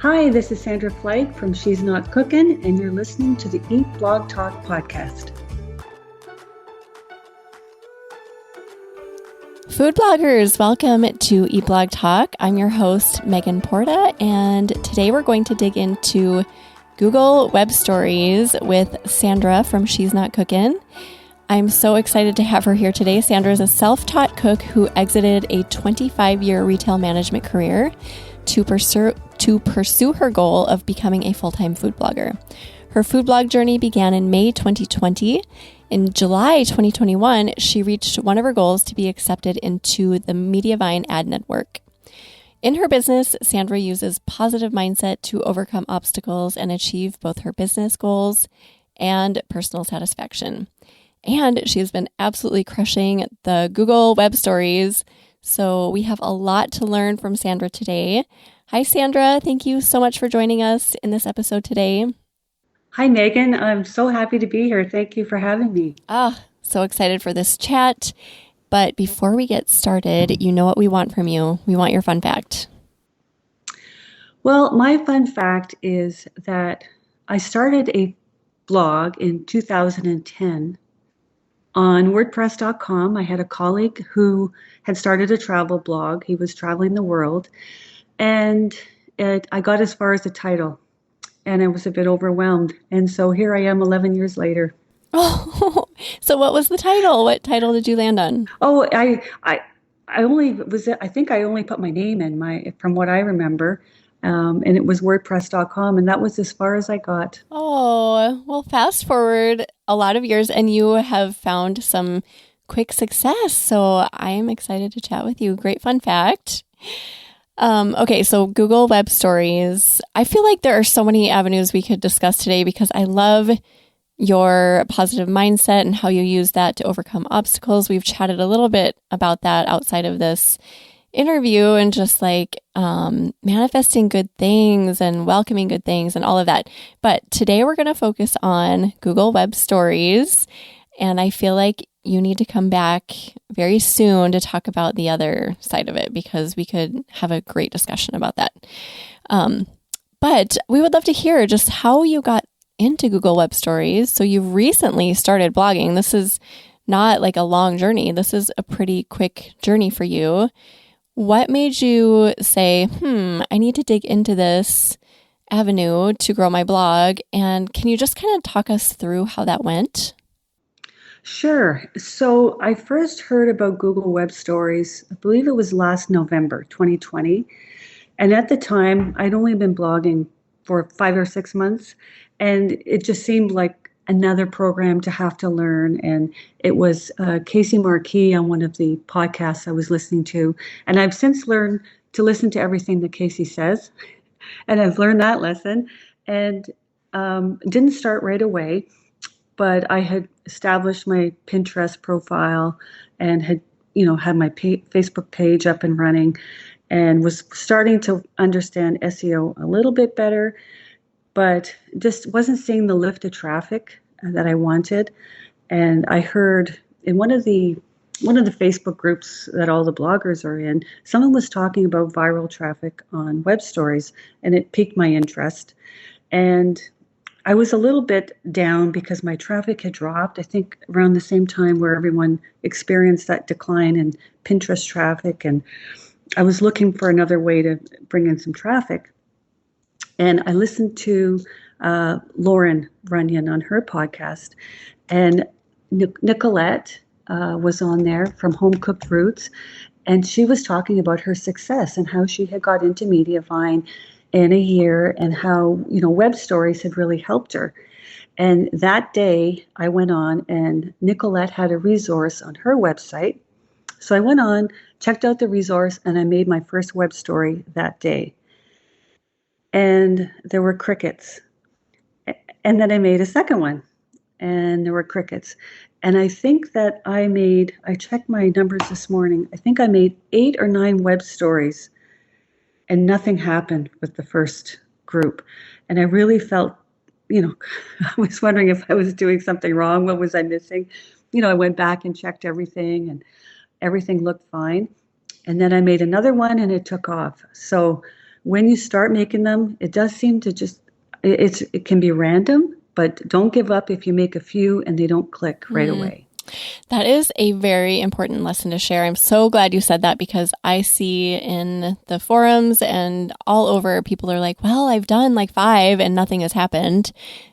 Hi, this is Sandra Flegg from She's Not Cookin', and you're listening to the Eat Blog Talk podcast. Food bloggers, welcome to Eat Blog Talk. I'm your host, Megan Porta, and today we're going to dig into Google Web Stories with Sandra from She's Not Cookin'. I'm so excited to have her here today. Sandra is a self-taught cook who exited a 25-year retail management career to pursue her goal of becoming a full-time food blogger. Her food blog journey began in May 2020. In July 2021, she reached one of her goals to be accepted into the Mediavine ad network. In her business, Sandra uses positive mindset to overcome obstacles and achieve both her business goals and personal satisfaction. And she has been absolutely crushing the Google Web Stories. So we have a lot to learn from Sandra today. Hi, Sandra. Thank you so much for joining us in this episode today. Hi, Megan. I'm so happy to be here. Thank you for having me. So excited for this chat. But before we get started, you know what we want from you. We want your fun fact. Well, my fun fact is that I started a blog in 2010 on WordPress.com. I had a colleague who had started a travel blog. He was traveling the world. And I got as far as the title. And I was a bit overwhelmed. And so here I am 11 years later. Oh, so what was the title? What title did you land on? Oh, I think I only put my name in from what I remember. And it was WordPress.com. And that was as far as I got. Oh, well, fast forward a lot of years and you have found some quick success. So I am excited to chat with you. Great fun fact. Okay, so Google Web Stories. I feel like there are so many avenues we could discuss today because I love your positive mindset and how you use that to overcome obstacles. We've chatted a little bit about that outside of this interview and just like manifesting good things and welcoming good things and all of that. But today we're going to focus on Google Web Stories. And I feel like you need to come back very soon to talk about the other side of it because we could have a great discussion about that. But we would love to hear just how you got into Google Web Stories. So you recently started blogging. This is not like a long journey. This is a pretty quick journey for you. What made you say, I need to dig into this avenue to grow my blog? And can you just kind of talk us through how that went? Sure. So I first heard about Google Web Stories, I believe it was last November, 2020. And at the time, I'd only been blogging for 5 or 6 months. And it just seemed like another program to have to learn. And it was Casey Marquis on one of the podcasts I was listening to. And I've since learned to listen to everything that Casey says. And I've learned that lesson. And didn't start right away. But I had established my Pinterest profile and had my Facebook page up and running and was starting to understand SEO a little bit better, but just wasn't seeing the lift of traffic that I wanted. And I heard in one of the Facebook groups that all the bloggers are in, someone was talking about viral traffic on web stories, and it piqued my interest. And I was a little bit down because my traffic had dropped, I think around the same time where everyone experienced that decline in Pinterest traffic. And I was looking for another way to bring in some traffic. And I listened to Lauren Runyon on her podcast. And Nicolette was on there from Home Cooked Roots. And she was talking about her success and how she had got into Mediavine in a year and how, web stories had really helped her. And that day I went on and Nicolette had a resource on her website. So I went on, checked out the resource, and I made my first web story that day. And there were crickets. And then I made a second one and there were crickets. And I think that I checked my numbers this morning. I think I made 8 or 9 web stories. And nothing happened with the first group. And I really felt, I was wondering if I was doing something wrong. What was I missing? I went back and checked everything and everything looked fine. And then I made another one and it took off. So when you start making them, it does seem to just, it can be random, but don't give up if you make a few and they don't click right away. That is a very important lesson to share. I'm so glad you said that because I see in the forums and all over, people are like, well, I've done like 5 and nothing has happened.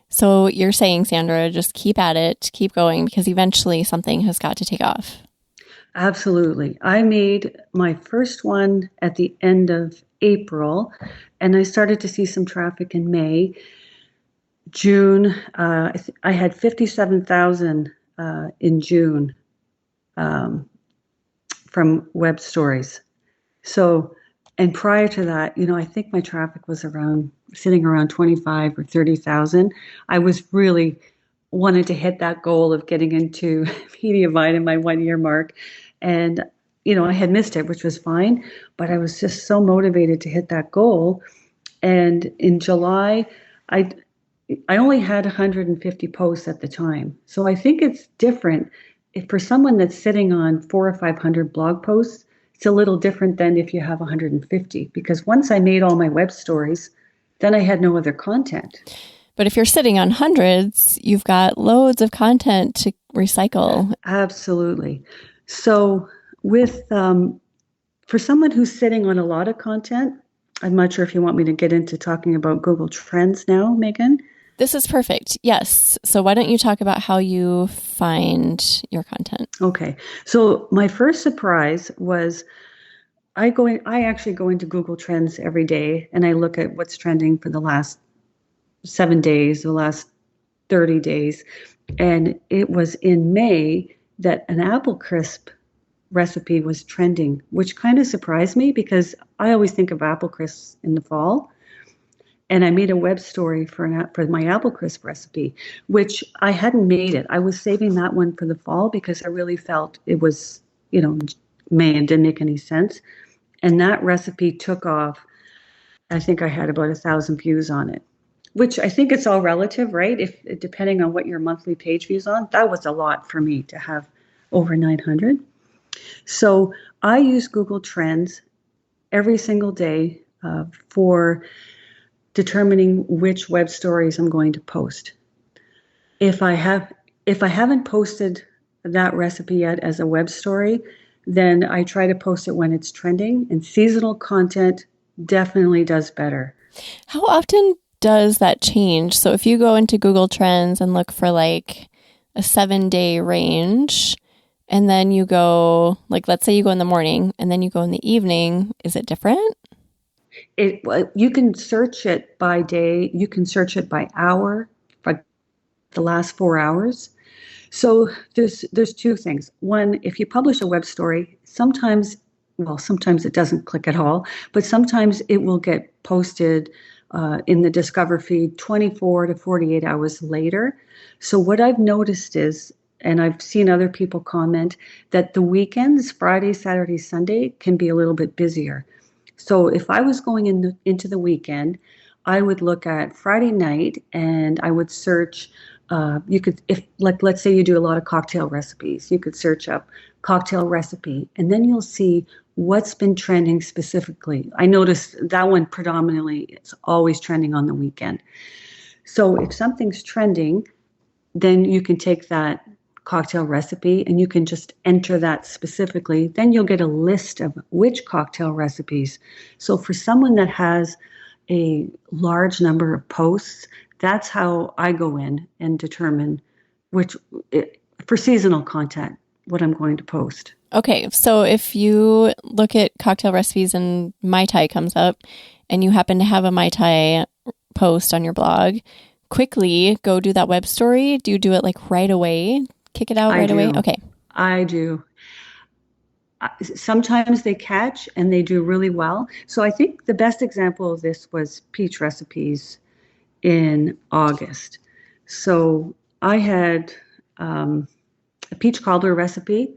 So you're saying, Sandra, just keep at it, keep going, because eventually something has got to take off. Absolutely. I made my first one at the end of April, and I started to see some traffic in May. June, I had 57,000 in June from web stories. So, and prior to that, I think my traffic was sitting around 25 or 30,000. I was really wanted to hit that goal of getting into Mediavine in my 1 year mark. And, I had missed it, which was fine, but I was just so motivated to hit that goal. And in July, I I only had 150 posts at the time. So I think it's different. If for someone that's sitting on 400 or 500 blog posts, it's a little different than if you have 150. Because once I made all my web stories, then I had no other content. But if you're sitting on hundreds, you've got loads of content to recycle. Absolutely. So with for someone who's sitting on a lot of content, I'm not sure if you want me to get into talking about Google Trends now, Megan. This is perfect. Yes. So why don't you talk about how you find your content? Okay. So my first surprise was I actually go into Google Trends every day and I look at what's trending for the last 7 days, the last 30 days. And it was in May that an apple crisp recipe was trending, which kind of surprised me because I always think of apple crisps in the fall. And I made a web story for my apple crisp recipe, which I hadn't made it. I was saving that one for the fall because I really felt it was, May and didn't make any sense. And that recipe took off. I think I had about 1,000 views on it, which I think it's all relative, right? If depending on what your monthly page views on, that was a lot for me to have over 900. So I use Google Trends every single day for determining which web stories I'm going to post. If I haven't posted that recipe yet as a web story, then I try to post it when it's trending, and seasonal content definitely does better. How often does that change? So if you go into Google Trends and look for like a 7-day range, and then you go, like, let's say you go in the morning and then you go in the evening, is it different? You can search it by day, you can search it by hour, for the last 4 hours. So there's two things. One, if you publish a web story, sometimes it doesn't click at all, but sometimes it will get posted in the Discover feed 24 to 48 hours later. So what I've noticed is, and I've seen other people comment, that the weekends, Friday, Saturday, Sunday, can be a little bit busier. So if I was going into the weekend, I would look at Friday night and I would search. Let's say you do a lot of cocktail recipes, you could search up cocktail recipe, and then you'll see what's been trending specifically. I noticed that one predominantly, it's always trending on the weekend. So if something's trending, then you can take that cocktail recipe and you can just enter that specifically. Then you'll get a list of which cocktail recipes. So for someone that has a large number of posts, that's how I go in and determine for seasonal content, what I'm going to post. Okay, so if you look at cocktail recipes and Mai Tai comes up and you happen to have a Mai Tai post on your blog, quickly go do that web story. Do you do it like right away? Kick it out right away? Okay. I do. Sometimes they catch and they do really well. So I think the best example of this was peach recipes in August. So I had a peach cobbler recipe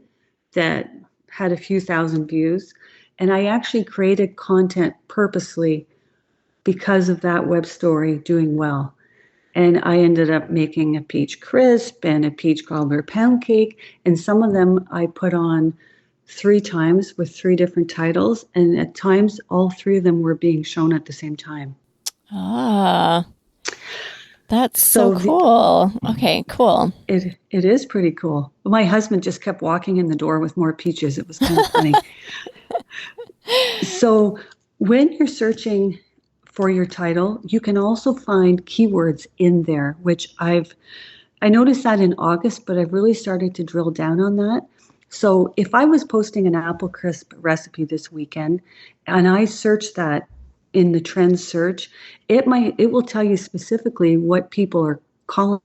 that had a few thousand views, and I actually created content purposely because of that web story doing well. And I ended up making a peach crisp and a peach cobbler pound cake. And some of them I put on three times with three different titles, and at times all three of them were being shown at the same time. Ah, that's so So cool. Okay, cool. it is pretty cool. My husband just kept walking in the door with more peaches. It was kind of funny. So when you're searching for your title, you can also find keywords in there, which I noticed that in August, but I've really started to drill down on that. So if I was posting an apple crisp recipe this weekend and I search that in the trends search, it will tell you specifically what people are calling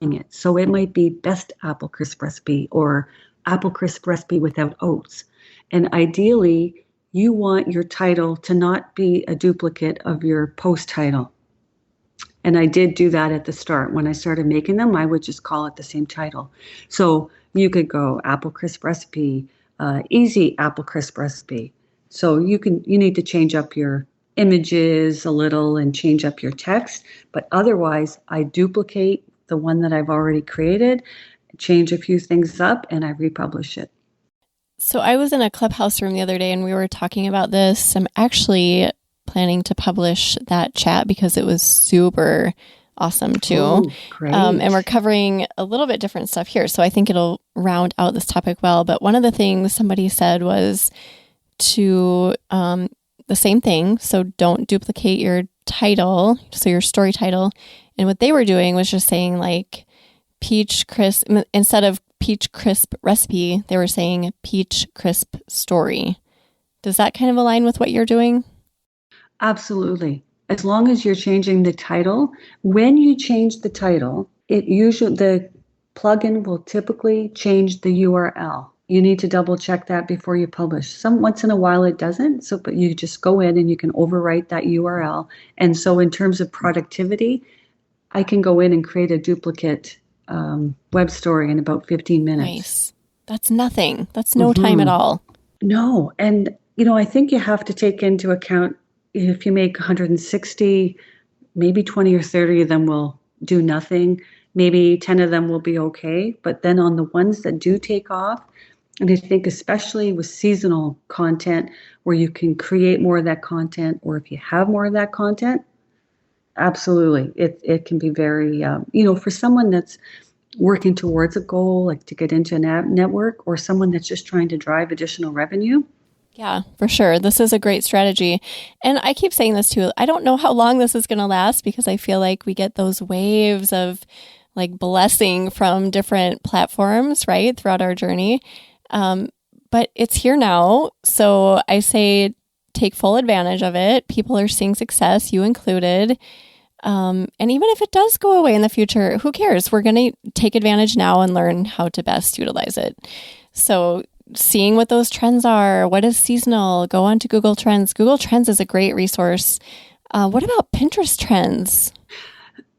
it. So it might be best apple crisp recipe or apple crisp recipe without oats. And ideally, you want your title to not be a duplicate of your post title. And I did do that at the start. When I started making them, I would just call it the same title. So you could go apple crisp recipe, easy apple crisp recipe. So you need to change up your images a little and change up your text. But otherwise, I duplicate the one that I've already created, change a few things up, and I republish it. So I was in a Clubhouse room the other day and we were talking about this. I'm actually planning to publish that chat because it was super awesome too. Oh, great. And we're covering a little bit different stuff here. So I think it'll round out this topic well. But one of the things somebody said was to the same thing. So don't duplicate your title, so your story title. And what they were doing was just saying like peach crisp, instead of peach crisp recipe, they were saying peach crisp story. Does that kind of align with what you're doing? Absolutely. As long as you're changing the title, when you change the title, the plugin will typically change the URL. You need to double check that before you publish. Once in a while it doesn't, but you just go in and you can overwrite that URL. And so in terms of productivity, I can go in and create a duplicate web story in about 15 minutes. Nice. That's nothing. That's no time at all. No. And, I think you have to take into account if you make 160, maybe 20 or 30 of them will do nothing. Maybe 10 of them will be okay. But then on the ones that do take off, and I think especially with seasonal content where you can create more of that content, or if you have more of that content, absolutely. It can be very, for someone that's working towards a goal, like to get into a network, or someone that's just trying to drive additional revenue. Yeah, for sure. This is a great strategy. And I keep saying this too. I don't know how long this is going to last because I feel like we get those waves of like blessing from different platforms, right, throughout our journey. But it's here now. So I say take full advantage of it. People are seeing success, you included. And even if it does go away in the future, who cares? We're going to take advantage now and learn how to best utilize it. So seeing what those trends are, what is seasonal, go on to Google Trends. Google Trends is a great resource. What about Pinterest trends?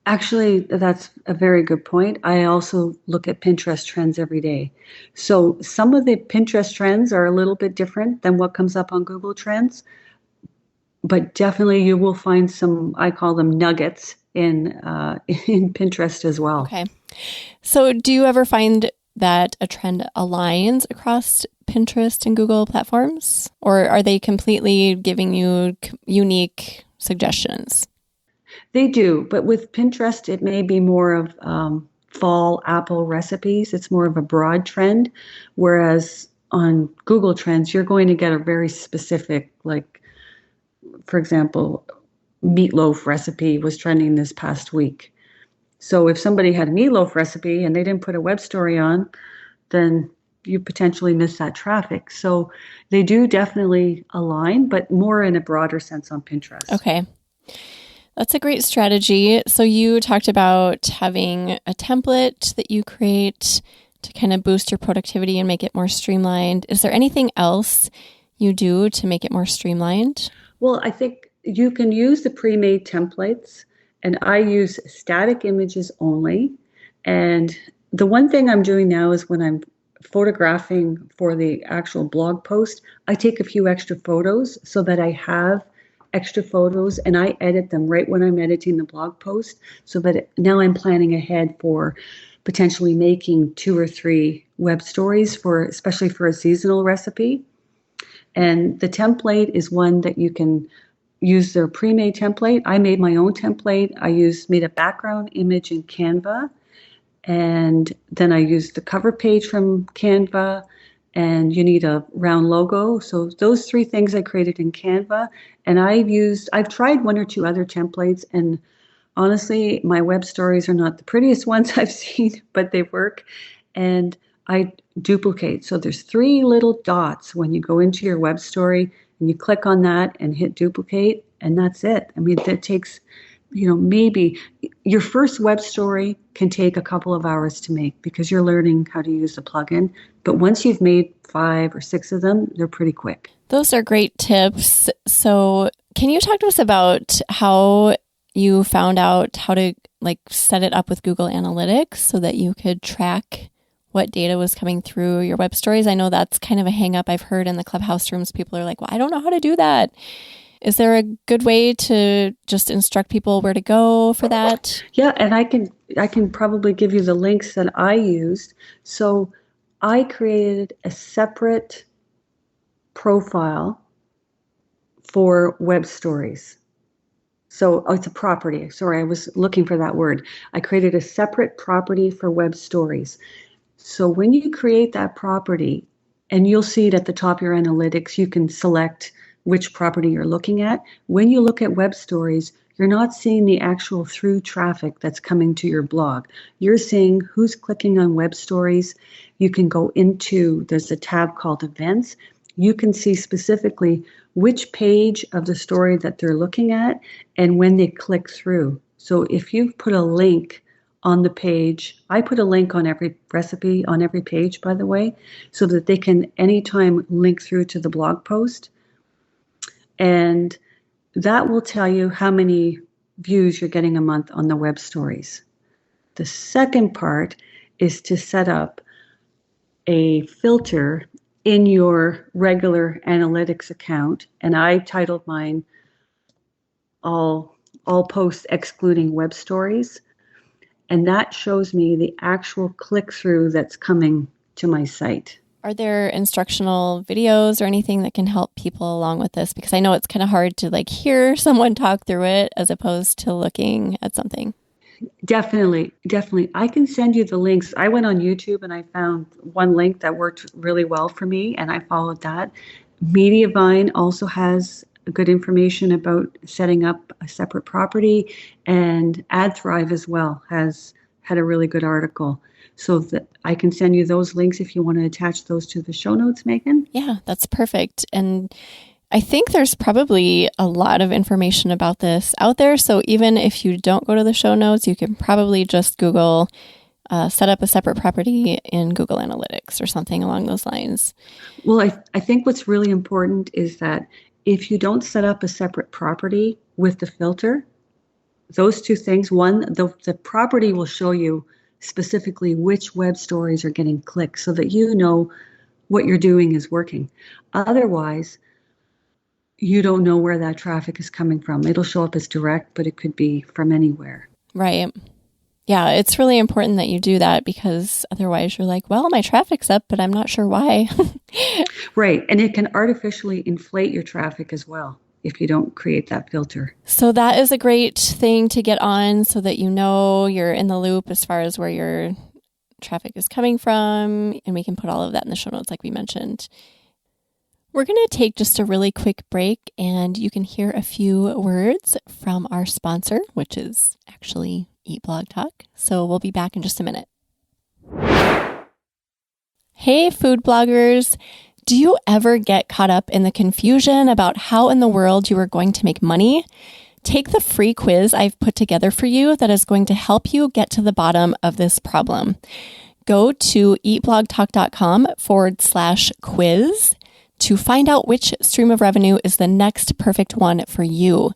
Actually, that's a very good point. I also look at Pinterest trends every day. So some of the Pinterest trends are a little bit different than what comes up on Google Trends, but definitely you will find some, I call them nuggets in in Pinterest as well. Okay. So do you ever find that a trend aligns across Pinterest and Google platforms, or are they completely giving you unique suggestions? They do, but with Pinterest, it may be more of fall apple recipes. It's more of a broad trend, whereas on Google Trends, you're going to get a very specific, like, for example, meatloaf recipe was trending this past week. So if somebody had a meatloaf recipe and they didn't put a web story on, then you potentially miss that traffic. So they do definitely align, but more in a broader sense on Pinterest. Okay. That's a great strategy. So you talked about having a template that you create to kind of boost your productivity and make it more streamlined. Is there anything else you do to make it more streamlined? Well, I think you can use the pre-made templates, and I use static images only. And the one thing I'm doing now is when I'm photographing for the actual blog post, I take a few extra photos so that I have extra photos, and I edit them right when I'm editing the blog post so that now I'm planning ahead for potentially making 2 or 3 web stories especially for a seasonal recipe. And the template is one that you can use their pre-made template. I made my own template. Made a background image in Canva, and then I used the cover page from Canva, and you need a round logo. So those 3 things I created in Canva, and I've tried 1 or 2 other templates, and honestly, my web stories are not the prettiest ones I've seen, but they work. And I duplicate. So there's 3 little dots when you go into your web story, and you click on that and hit duplicate, and that's it. I mean, that takes, maybe your first web story can take a couple of hours to make because you're learning how to use the plugin. But once you've made 5 or 6 of them, they're pretty quick. Those are great tips. So can you talk to us about how you found out how to set it up with Google Analytics so that you could track what data was coming through your web stories? I know that's kind of a hang up I've heard in the Clubhouse rooms. People are like, well, I don't know how to do that. Is there a good way to just instruct people where to go for that? Yeah, and I can probably give you the links that I used. So I created a separate profile for web stories. So it's a property. Sorry, I was looking for that word. I created a separate property for web stories. So when you create that property, and you'll see it at the top of your analytics, you can select which property you're looking at. When you look at web stories, you're not seeing the actual through traffic that's coming to your blog. You're seeing who's clicking on web stories. You can go there's a tab called events. You can see specifically which page of the story that they're looking at and when they click through. So if you put a link on the page, I put a link on every recipe on every page, by the way, so that they can anytime link through to the blog post. And that will tell you how many views you're getting a month on the web stories. The second part is to set up a filter in your regular analytics account. And I titled mine all posts excluding web stories. And that shows me the actual click-through that's coming to my site. Are there instructional videos or anything that can help people along with this? Because I know it's kind of hard to hear someone talk through it as opposed to looking at something. Definitely. I can send you the links. I went on YouTube and I found one link that worked really well for me, and I followed that. Mediavine also has good information about setting up a separate property, and AdThrive as well has had a really good article. So that I can send you those links if you want to attach those to the show notes, Megan. Yeah, that's perfect. And I think there's probably a lot of information about this out there. So even if you don't go to the show notes, you can probably just Google set up a separate property in Google Analytics or something along those lines. Well, I think what's really important is that if you don't set up a separate property with the filter, those 2 things, one, the property will show you specifically which web stories are getting clicks so that you know what you're doing is working. Otherwise, you don't know where that traffic is coming from. It'll show up as direct, but it could be from anywhere. Right. Yeah, it's really important that you do that because otherwise you're like, well, my traffic's up, but I'm not sure why. Right. And it can artificially inflate your traffic as well if you don't create that filter. So that is a great thing to get on so that you know you're in the loop as far as where your traffic is coming from. And we can put all of that in the show notes like we mentioned. We're going to take just a really quick break and you can hear a few words from our sponsor, which is actually Eat Blog Talk. So we'll be back in just a minute. Hey, food bloggers. Do you ever get caught up in the confusion about how in the world you are going to make money? Take the free quiz I've put together for you that is going to help you get to the bottom of this problem. Go to eatblogtalk.com/quiz to find out which stream of revenue is the next perfect one for you.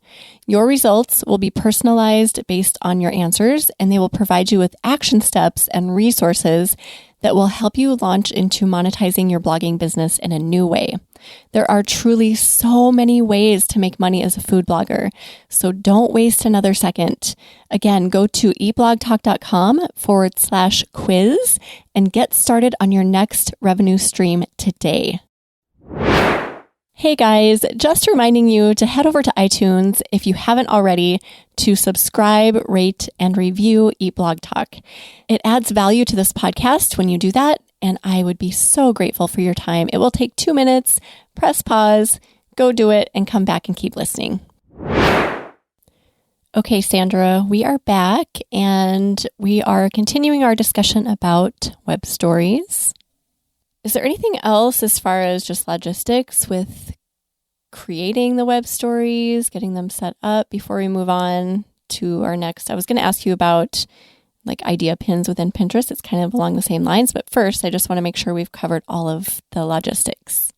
Your results will be personalized based on your answers, and they will provide you with action steps and resources that will help you launch into monetizing your blogging business in a new way. There are truly so many ways to make money as a food blogger, so don't waste another second. Again, go to eatblogtalk.com/quiz and get started on your next revenue stream today. Hey guys, just reminding you to head over to iTunes if you haven't already to subscribe, rate, and review Eat Blog Talk. It adds value to this podcast when you do that, and I would be so grateful for your time. It will take 2 minutes. Press pause, go do it, and come back and keep listening. Okay, Sandra, we are back, and we are continuing our discussion about web stories. Is there anything else as far as just logistics with creating the web stories, getting them set up before we move on to our next? I was going to ask you about like idea pins within Pinterest. It's kind of along the same lines, but first I just want to make sure we've covered all of the logistics.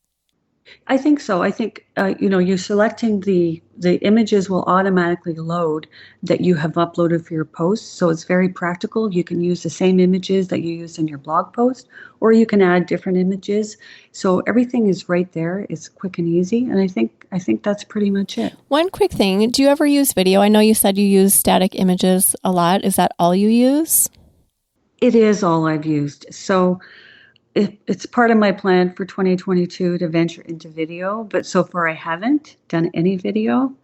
I think so. I think, you're selecting the images will automatically load that you have uploaded for your post. So it's very practical. You can use the same images that you use in your blog post, or you can add different images. So everything is right there. It's quick and easy. And I think that's pretty much it. One quick thing. Do you ever use video? I know you said you use static images a lot. Is that all you use? It is all I've used. So it's part of my plan for 2022 to venture into video, but so far I haven't done any video.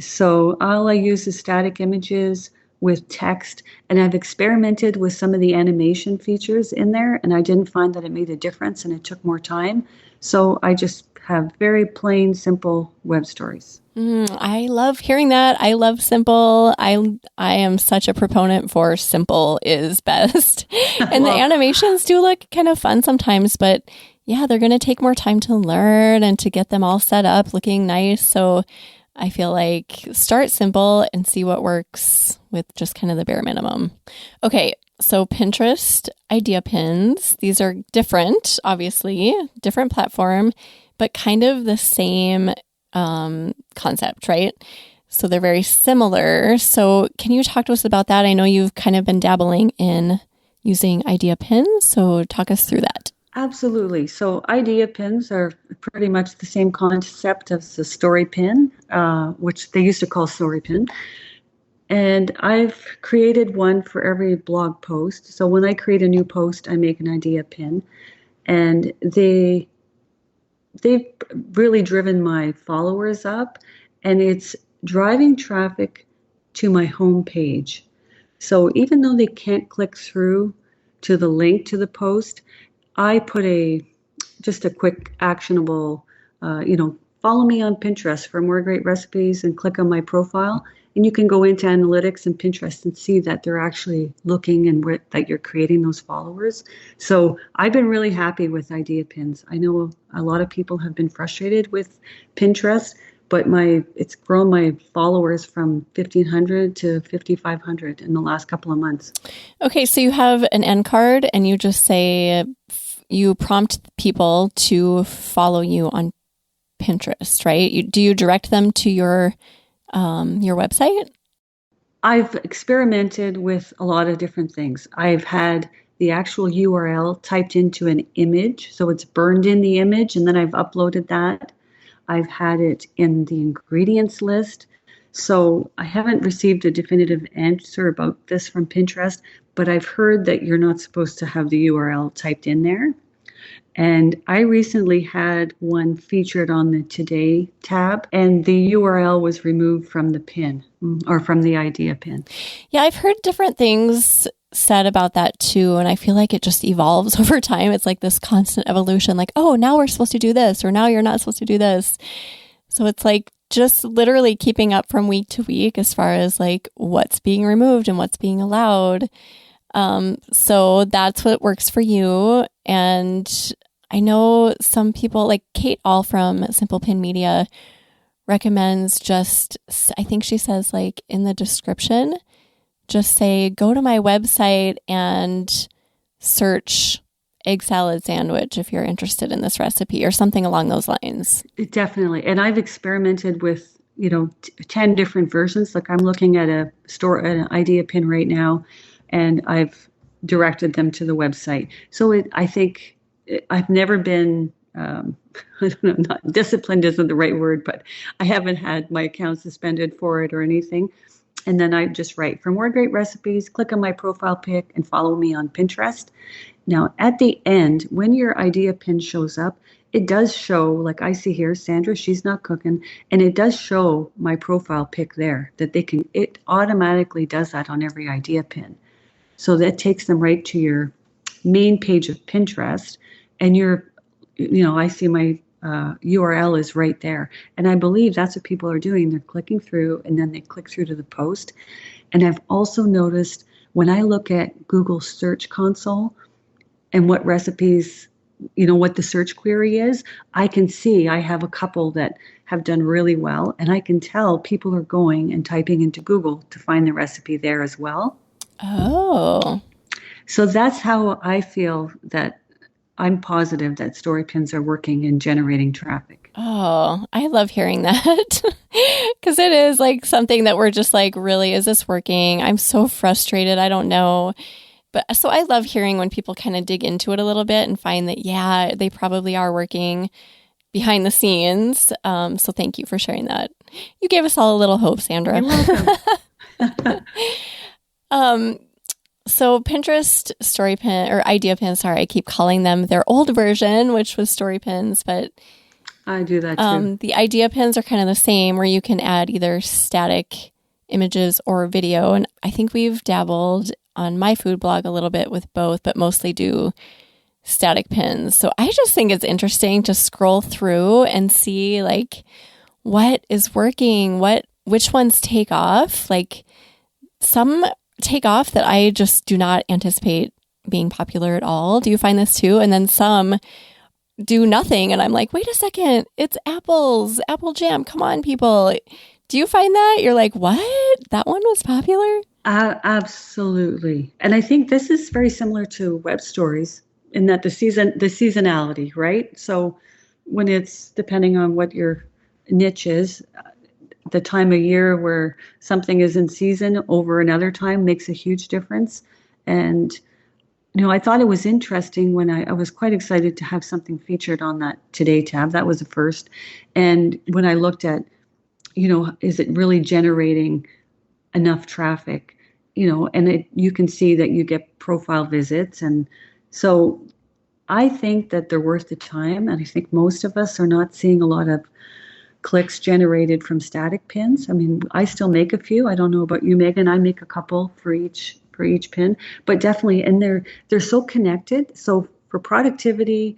So all I use is static images with text, and I've experimented with some of the animation features in there, and I didn't find that it made a difference, and it took more time. So I just have very plain, simple web stories. I love hearing that. I love simple. I am such a proponent for simple is best. And the animations do look kind of fun sometimes, but yeah, they're going to take more time to learn and to get them all set up looking nice. So I feel like start simple and see what works with just kind of the bare minimum. Okay, so Pinterest idea pins. These are different, obviously, different platform, but kind of the same concept, right? So they're very similar. So can you talk to us about that? I know you've kind of been dabbling in using idea pins. So talk us through that. Absolutely. So idea pins are pretty much the same concept as the story pin, which they used to call story pin. And I've created one for every blog post. So when I create a new post, I make an idea pin. And they've really driven my followers up, and it's driving traffic to my homepage. So even though they can't click through to the link to the post, I put just a quick actionable, follow me on Pinterest for more great recipes and click on my profile. And you can go into analytics and Pinterest and see that they're actually looking and that you're creating those followers. So I've been really happy with idea pins. I know a lot of people have been frustrated with Pinterest, but it's grown my followers from 1,500 to 5,500 in the last couple of months. Okay, so you have an end card and you just say, you prompt people to follow you on Pinterest, right? Do you direct them to your website? I've experimented with a lot of different things. I've had the actual URL typed into an image, so it's burned in the image, and then I've uploaded that. I've had it in the ingredients list. So I haven't received a definitive answer about this from Pinterest, but I've heard that you're not supposed to have the URL typed in there. And I recently had one featured on the Today tab, and the URL was removed from the pin or from the idea pin. Yeah, I've heard different things said about that too. And I feel like it just evolves over time. It's like this constant evolution, like, oh, now we're supposed to do this, or now you're not supposed to do this. So it's like just literally keeping up from week to week as far as like what's being removed and what's being allowed. So that's what works for you. And I know some people like Kate All from Simple Pin Media recommends I think she says like in the description, just say, go to my website and search egg salad sandwich if you're interested in this recipe or something along those lines. Definitely. And I've experimented with, 10 different versions. Like I'm looking at an idea pin right now, and I've directed them to the website. So I think I've never been um, I don't know, not disciplined isn't the right word, but I haven't had my account suspended for it or anything. And then I just write for more great recipes, click on my profile pic and follow me on Pinterest. Now, at the end, when your idea pin shows up, it does show, like I see here, Sandra, she's not cooking, and it does show my profile pic there that they can, it automatically does that on every idea pin. So that takes them right to your main page of Pinterest, and I see my URL is right there. And I believe that's what people are doing. They're clicking through and then they click through to the post. And I've also noticed when I look at Google Search Console and what recipes, what the search query is, I can see I have a couple that have done really well. And I can tell people are going and typing into Google to find the recipe there as well. Oh. So that's how I feel that I'm positive that story pins are working in generating traffic. Oh, I love hearing that because it is like something that we're just like, really, is this working? I'm so frustrated. I don't know. But so I love hearing when people kind of dig into it a little bit and find that, yeah, they probably are working behind the scenes. So thank you for sharing that. You gave us all a little hope, Sandra. You're welcome. So Pinterest story pin or idea pins, sorry, I keep calling them their old version, which was story pins, but I do that too. the idea pins are kind of the same where you can add either static images or video. And I think we've dabbled on my food blog a little bit with both, but mostly do static pins. So I just think it's interesting to scroll through and see like what is working, which ones take off. Like some take off that I just do not anticipate being popular at all. Do you find this too? And then some do nothing. And I'm like, wait a second, it's apples, apple jam. Come on, people. Do you find that? You're like, what? That one was popular? Absolutely. And I think this is very similar to web stories in that the seasonality, right? So when it's depending on what your niche is, the time of year where something is in season over another time makes a huge difference. And, I thought it was interesting when I was quite excited to have something featured on that Today tab. That was a first. And when I looked at, is it really generating enough traffic, and you can see that you get profile visits. And so I think that they're worth the time. And I think most of us are not seeing a lot of clicks generated from static pins. I mean, I still make a few. I don't know about you, Megan. I make a couple for each pin, but definitely, and they're so connected. So for productivity,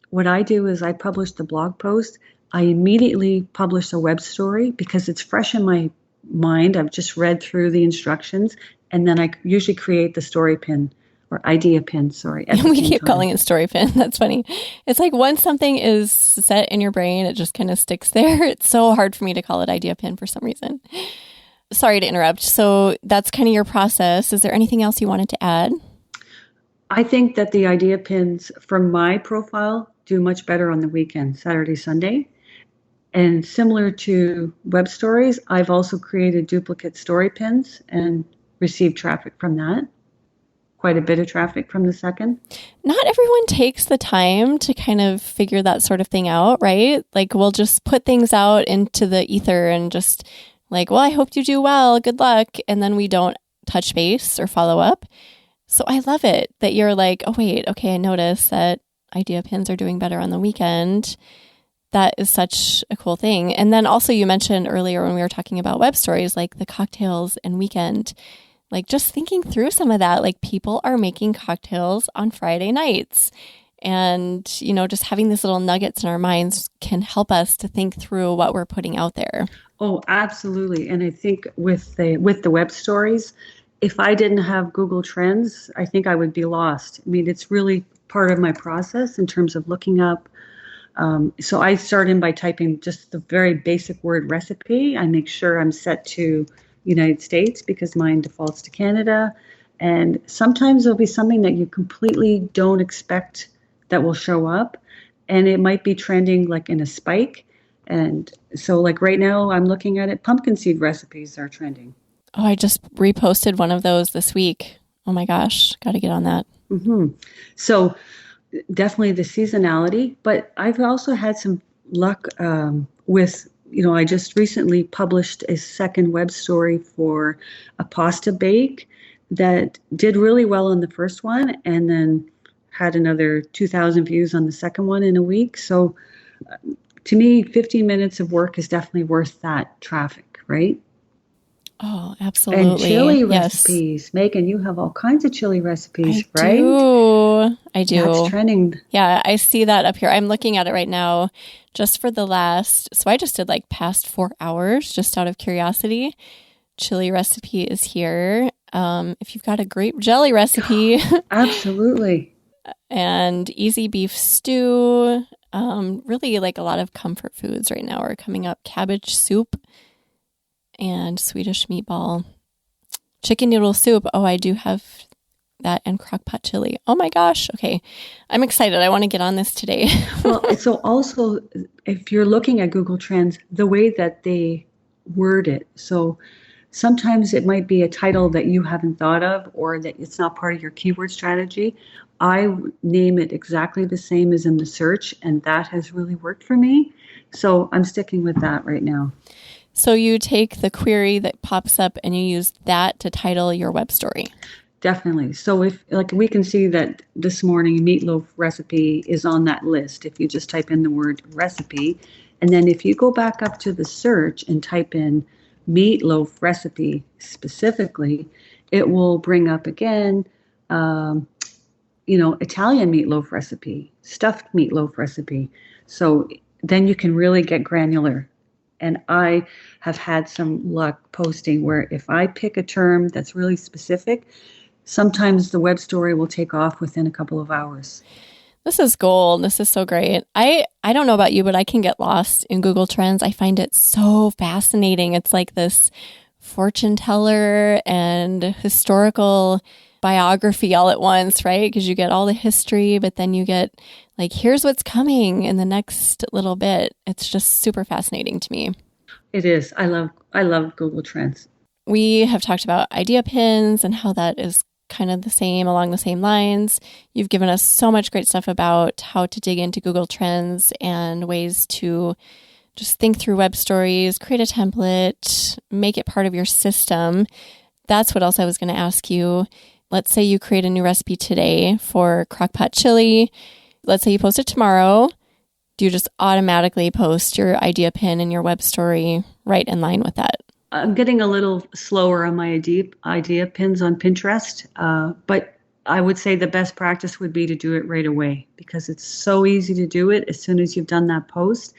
what I do is I publish the blog post. I immediately publish a web story because it's fresh in my mind. I've just read through the instructions, and then I usually create the story pin or idea pin, sorry. We keep calling it story pin. That's funny. It's like once something is set in your brain, it just kind of sticks there. It's so hard for me to call it idea pin for some reason. Sorry to interrupt. So that's kind of your process. Is there anything else you wanted to add? I think that the idea pins for my profile do much better on the weekend, Saturday, Sunday. And similar to web stories, I've also created duplicate story pins and received traffic from that. Quite a bit of traffic from the second. Not everyone takes the time to kind of figure that sort of thing out, right? Like we'll just put things out into the ether and just like, well, I hope you do well. Good luck. And then we don't touch base or follow up. So I love it that you're like, oh, wait, okay, I noticed that idea pins are doing better on the weekend. That is such a cool thing. And then also you mentioned earlier when we were talking about web stories, like the cocktails and weekend, like just thinking through some of that, like people are making cocktails on Friday nights. And, just having these little nuggets in our minds can help us to think through what we're putting out there. Oh, absolutely. And I think with the web stories, if I didn't have Google Trends, I think I would be lost. I mean, it's really part of my process in terms of looking up. So I start in by typing just the very basic word recipe. I make sure I'm set to United States because mine defaults to Canada. And sometimes there'll be something that you completely don't expect that will show up. And it might be trending like in a spike. And so like right now I'm looking at it, pumpkin seed recipes are trending. Oh, I just reposted one of those this week. Oh my gosh, got to get on that. Mm-hmm. So definitely the seasonality, but I've also had some luck with, I just recently published a second web story for a pasta bake that did really well on the first one and then had another 2,000 views on the second one in a week. So to me, 15 minutes of work is definitely worth that traffic, right? Oh, And absolutely. chili Yes, recipes. Megan, you have all kinds of chili I recipes, right? do. I That's do. trending. Yeah, I see that up here. I'm looking at it right now just for the last, so I just did like past 4 hours just out of curiosity. Chili recipe is here. If you've got a grape jelly recipe Absolutely. and easy beef stew, really like a lot of comfort foods right now are coming up. Cabbage soup and Swedish meatball. Chicken noodle soup. Oh, I do have that and crock pot chili. Oh my gosh. Okay. I'm excited. I want to get on this today. Well, so also, if you're looking at Google Trends, the way that they word it, so sometimes it might be a title that you haven't thought of or that it's not part of your keyword strategy. I name it exactly the same as in the search, and that has really worked for me. So I'm sticking with that right now. So you take the query that pops up and you use that to title your web story. Definitely. So if like we can see that this morning meatloaf recipe is on that list if you just type in the word recipe. And then if you go back up to the search and type in meatloaf recipe specifically, it will bring up again, um, Italian meatloaf recipe, stuffed meatloaf recipe. So then you can really get granular. And I have had some luck posting where if I pick a term that's really specific, sometimes the web story will take off within a couple of hours. This is gold. This is so great. I don't know about you, but I can get lost in Google Trends. I find it so fascinating. It's like this fortune teller and historical biography all at once, right? Because you get all the history, but then you get like, here's what's coming in the next little bit. It's just super fascinating to me. It is. I love Google Trends. We have talked about idea pins and how that is kind of the same along the same lines. You've given us so much great stuff about how to dig into Google Trends and ways to just think through web stories, create a template, make it part of your system. That's what else I was going to ask you. Let's say you create a new recipe today for crockpot chili. Let's say you post it tomorrow. Do you just automatically post your idea pin and your web story right in line with that? I'm getting a little slower on my idea pins on Pinterest, but I would say the best practice would be to do it right away because it's so easy to do it as soon as you've done that post.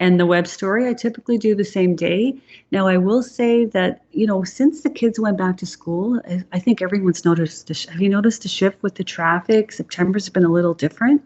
And the web story, I typically do the same day. Now, I will say that, since the kids went back to school, I think everyone's noticed. Have you noticed a shift with the traffic? September's been a little different.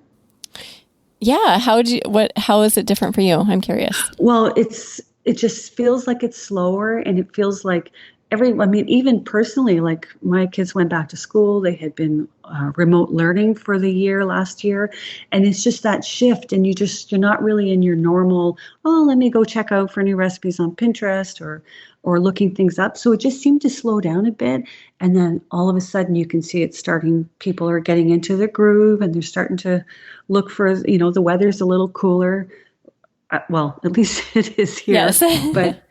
Yeah. How is it different for you? I'm curious. Well, it just feels like it's slower and it feels like I mean, even personally, like my kids went back to school, they had been remote learning for the year last year. And it's just that shift. And you're not really in your normal, oh, let me go check out for new recipes on Pinterest or looking things up. So it just seemed to slow down a bit. And then all of a sudden you can see it starting, people are getting into the groove and they're starting to look for, the weather's a little cooler. Well, at least it is here. Yes. But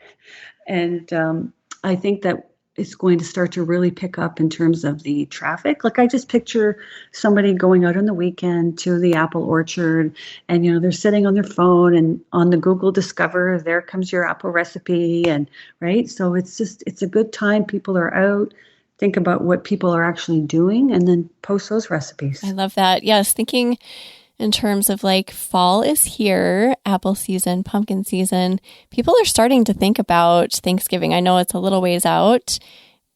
and I think that it's going to start to really pick up in terms of the traffic. Like I just picture somebody going out on the weekend to the apple orchard and, they're sitting on their phone and on the Google Discover, there comes your apple recipe. And right. So it's a good time. People are out. Think about what people are actually doing and then post those recipes. I love that. Yes. Thinking in terms of like fall is here, apple season, pumpkin season. People are starting to think about Thanksgiving. I know it's a little ways out,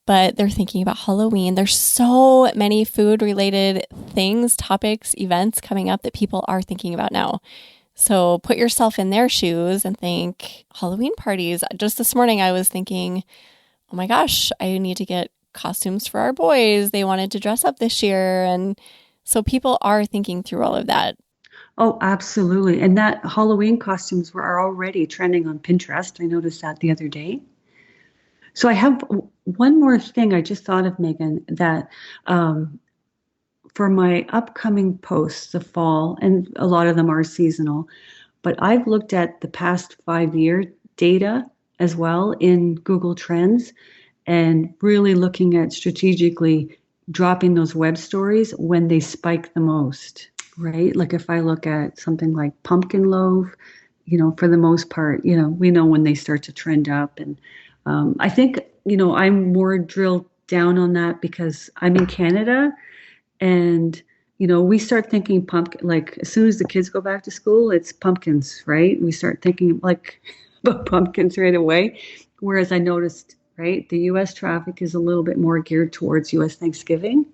but they're thinking about Halloween. There's so many food related things, topics, events coming up that people are thinking about now. So put yourself in their shoes and think Halloween parties. Just this morning, I was thinking, oh my gosh, I need to get costumes for our boys. They wanted to dress up this year. And so people are thinking through all of that. Oh, absolutely. And that Halloween costumes are already trending on Pinterest. I noticed that the other day. So I have one more thing I just thought of, Megan, that for my upcoming posts, the fall, and a lot of them are seasonal, but I've looked at the past 5 year data as well in Google Trends and really looking at strategically dropping those web stories when they spike the most, right? Like if I look at something like pumpkin loaf, for the most part, we know when they start to trend up. And I think, I'm more drilled down on that because I'm in Canada and, we start thinking pumpkin, like as soon as the kids go back to school, it's pumpkins, right? We start thinking like about pumpkins right away. Whereas I noticed, right, the US traffic is a little bit more geared towards US Thanksgiving.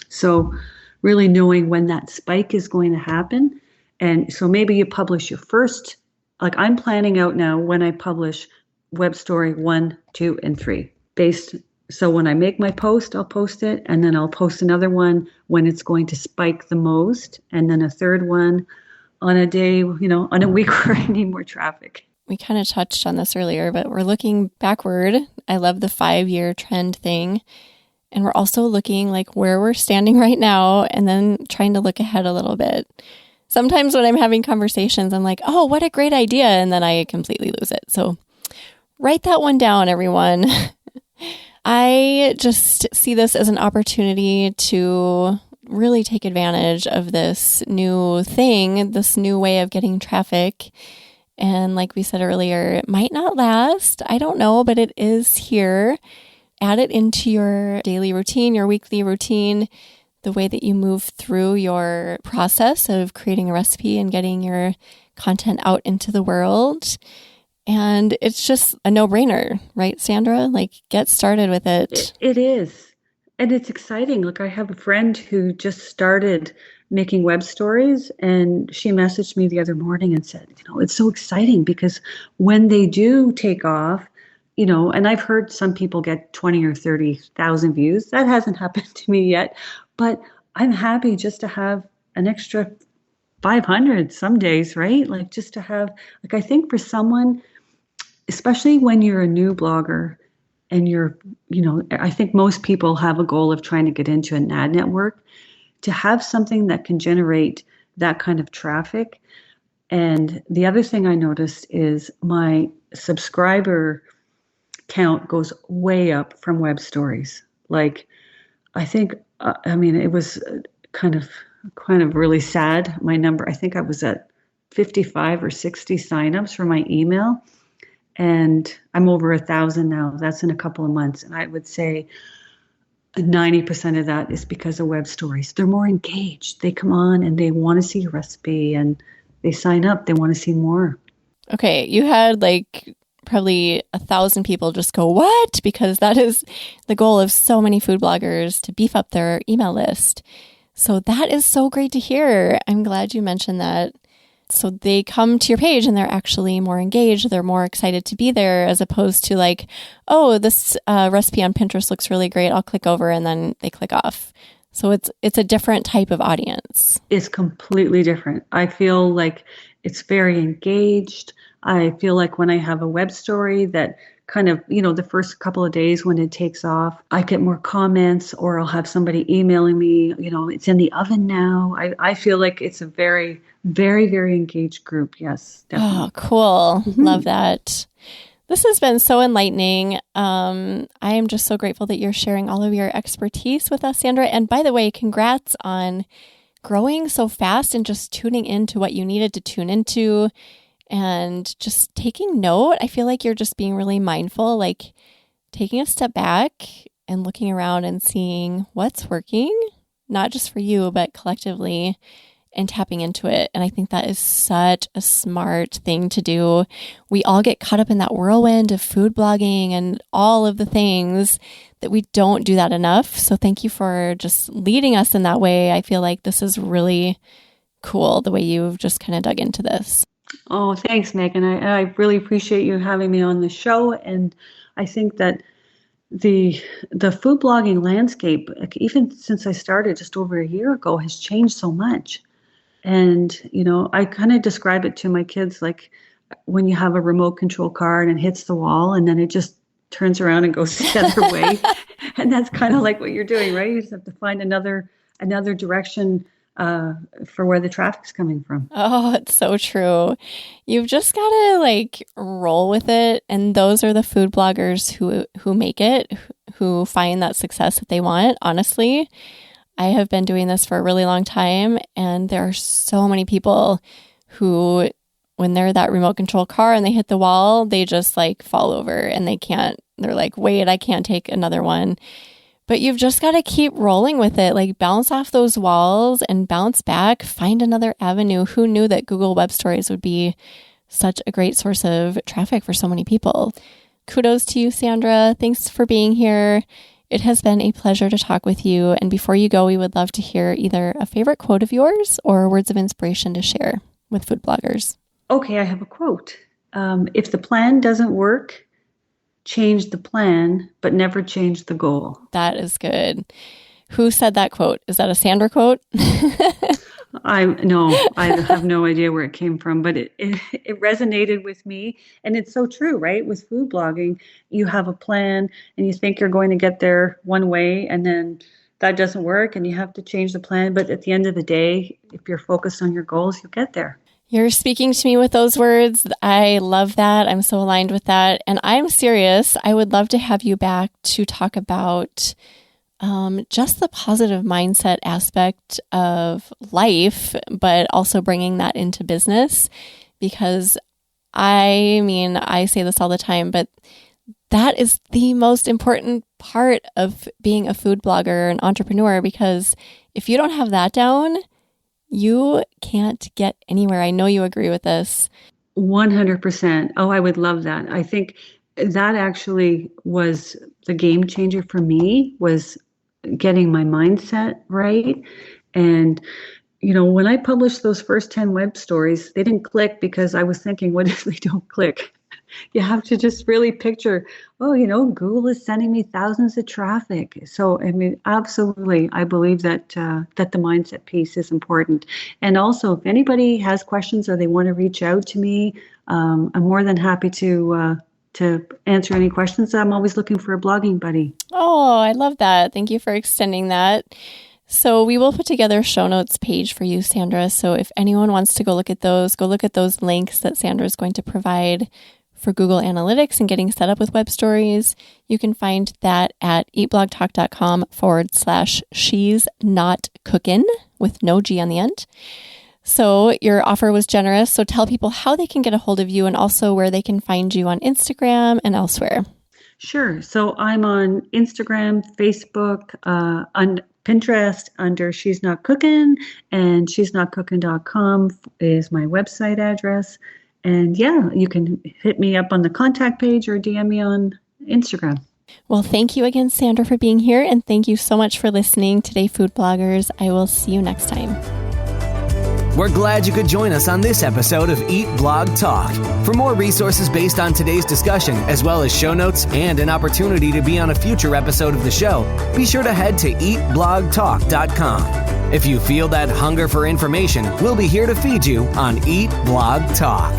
So really knowing when that spike is going to happen. And so maybe you publish your first, like I'm planning out now when I publish web story 1, 2, and 3 based. So when I make my post, I'll post it and then I'll post another one when it's going to spike the most. And then a third one on a day, on a week where I need more traffic. We kind of touched on this earlier, but we're looking backward. I love the 5-year trend thing. And we're also looking like where we're standing right now and then trying to look ahead a little bit. Sometimes when I'm having conversations, I'm like, oh, what a great idea. And then I completely lose it. So write that one down, everyone. I just see this as an opportunity to really take advantage of this new thing, this new way of getting traffic. And like we said earlier, it might not last. I don't know, but it is here. Add it into your daily routine, your weekly routine, the way that you move through your process of creating a recipe and getting your content out into the world. And it's just a no-brainer, right, Sandra? Like, get started with it. It is. And it's exciting. Look, I have a friend who just started making web stories and she messaged me the other morning and said, it's so exciting because when they do take off, and I've heard some people get 20 or 30,000 views. That hasn't happened to me yet, but I'm happy just to have an extra 500 some days, right? Like just to have, like, I think for someone, especially when you're a new blogger and I think most people have a goal of trying to get into an ad network, to have something that can generate that kind of traffic. And the other thing I noticed is my subscriber count goes way up from web stories. Like, I think, it was kind of really sad. My number, I think I was at 55 or 60 signups for my email. And I'm over 1,000 now. That's in a couple of months. And I would say 90% of that is because of web stories. They're more engaged. They come on and they want to see your recipe and they sign up. They want to see more. Okay. You had like probably 1,000 people just go, what? Because that is the goal of so many food bloggers, to beef up their email list. So that is so great to hear. I'm glad you mentioned that. So they come to your page and they're actually more engaged. They're more excited to be there as opposed to like, oh, this recipe on Pinterest looks really great. I'll click over and then they click off. So it's a different type of audience. It's completely different. I feel like it's very engaged. I feel like when I have a web story that kind of, the first couple of days when it takes off, I get more comments or I'll have somebody emailing me, it's in the oven now. I feel like it's a very, very, very engaged group. Yes, definitely. Oh, cool. Mm-hmm. Love that. This has been so enlightening. I am just so grateful that you're sharing all of your expertise with us, Sandra. And by the way, congrats on growing so fast and just tuning into what you needed to tune into and just taking note. I feel like you're just being really mindful, like taking a step back and looking around and seeing what's working, not just for you, but collectively, and tapping into it. And I think that is such a smart thing to do. We all get caught up in that whirlwind of food blogging and all of the things that we don't do that enough. So thank you for just leading us in that way. I feel like this is really cool, the way you've just kind of dug into this. Oh, thanks, Megan. I really appreciate you having me on the show. And I think that the food blogging landscape, even since I started just over a year ago, has changed so much. And, I kind of describe it to my kids like when you have a remote control car and it hits the wall and then it just turns around and goes the other way. And that's kind of like what you're doing, right? You just have to find another another direction for where the traffic's coming from. Oh, it's so true. You've just got to like roll with it. And those are the food bloggers who make it, who find that success that they want. Honestly, I have been doing this for a really long time, and there are so many people who, when they're that remote control car and they hit the wall, they just like fall over and they're like, wait, I can't take another one. But you've just got to keep rolling with it, like bounce off those walls and bounce back, find another avenue. Who knew that Google Web Stories would be such a great source of traffic for so many people? Kudos to you, Sandra. Thanks for being here. It has been a pleasure to talk with you. And before you go, we would love to hear either a favorite quote of yours or words of inspiration to share with food bloggers. Okay, I have a quote. If the plan doesn't work, change the plan, but never change the goal. That is good. Who said that quote? Is that a Sandra quote? I have no idea where it came from, but it resonated with me. And it's so true, right? With food blogging, you have a plan and you think you're going to get there one way, and then that doesn't work and you have to change the plan. But at the end of the day, if you're focused on your goals, you'll get there. You're speaking to me with those words. I love that. I'm so aligned with that. And I'm serious. I would love to have you back to talk about just the positive mindset aspect of life, but also bringing that into business. Because I say this all the time, but that is the most important part of being a food blogger, an entrepreneur, because if you don't have that down, you can't get anywhere. I know you agree with this. 100%. Oh, I would love that. I think that actually was the game changer for me, was getting my mindset right. And, when I published those first 10 web stories, they didn't click because I was thinking, what if they don't click? You have to just really picture, Google is sending me thousands of traffic. So, absolutely, I believe that that the mindset piece is important. And also, if anybody has questions or they want to reach out to me, I'm more than happy to answer any questions. I'm always looking for a blogging buddy. Oh, I love that. Thank you for extending that. So we will put together a show notes page for you, Sandra. So if anyone wants to go look at those links that Sandra is going to provide for Google Analytics and getting set up with web stories. You can find that at eatblogtalk.com/she's not cookin' with no G on the end. So your offer was generous. So tell people how they can get a hold of you and also where they can find you on Instagram and elsewhere. Sure. So I'm on Instagram, Facebook, on Pinterest under She's Not Cookin', and she'snotcookin.com is my website address. And yeah, you can hit me up on the contact page or DM me on Instagram. Well, thank you again, Sandra, for being here. And thank you so much for listening today, food bloggers. I will see you next time. We're glad you could join us on this episode of Eat Blog Talk. For more resources based on today's discussion, as well as show notes and an opportunity to be on a future episode of the show, be sure to head to eatblogtalk.com. If you feel that hunger for information, we'll be here to feed you on Eat Blog Talk.